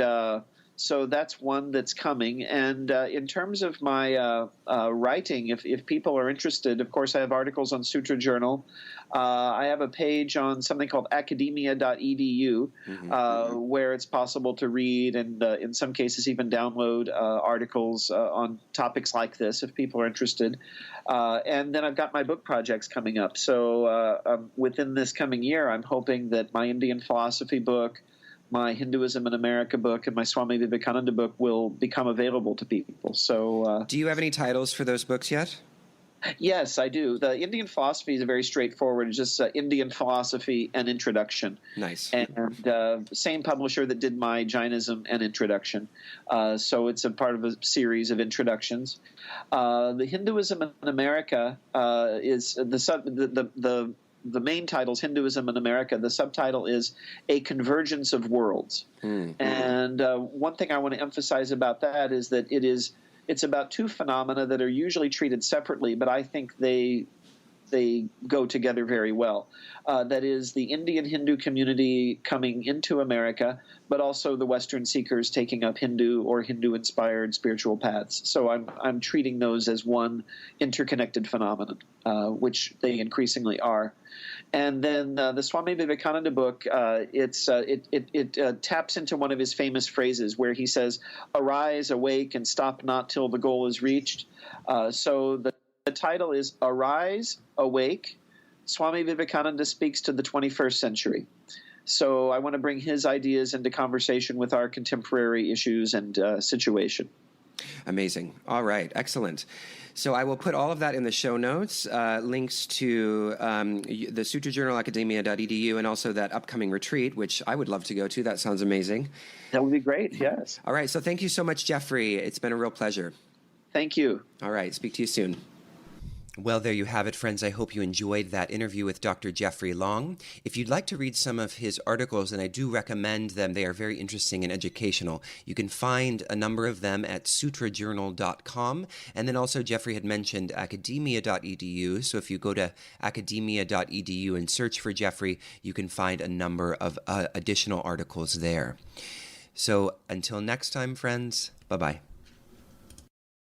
so that's one that's coming. And in terms of my writing, if people are interested, of course, I have articles on Sutra Journal. I have a page on something called academia.edu, where it's possible to read and in some cases even download articles on topics like this if people are interested. And then I've got my book projects coming up. So within this coming year, I'm hoping that my Indian philosophy book, my Hinduism in America book, and my Swami Vivekananda book will become available to people. So, do you have any titles for those books yet? Yes, I do. The Indian philosophy is very straightforward. It's just Indian philosophy and introduction. Nice. And same publisher that did my Jainism and introduction. So it's a part of a series of introductions. The Hinduism in America is the main title is Hinduism in America. The subtitle is A Convergence of Worlds. And one thing I want to emphasize about that is that it's about two phenomena that are usually treated separately, but I think they go together very well. That is the Indian Hindu community coming into America, but also the Western seekers taking up Hindu or Hindu-inspired spiritual paths. So I'm treating those as one interconnected phenomenon, which they increasingly are. And then the Swami Vivekananda book, it taps into one of his famous phrases where he says, "Arise, awake, and stop not till the goal is reached." So the title is Arise, Awake. Swami Vivekananda speaks to the 21st century. So I want to bring his ideas into conversation with our contemporary issues and situation. Amazing. All right. Excellent. So I will put all of that in the show notes, links to the Sutra Journal, academia.edu, and also that upcoming retreat, which I would love to go to. That sounds amazing. That would be great, yes. All right. So thank you so much, Jeffrey. It's been a real pleasure. Thank you. All right. Speak to you soon. Well, there you have it, friends. I hope you enjoyed that interview with Dr. Jeffery Long. If you'd like to read some of his articles, and I do recommend them, they are very interesting and educational. You can find a number of them at sutrajournal.com. And then also Jeffrey had mentioned academia.edu. So if you go to academia.edu and search for Jeffrey, you can find a number of additional articles there. So until next time, friends, bye-bye.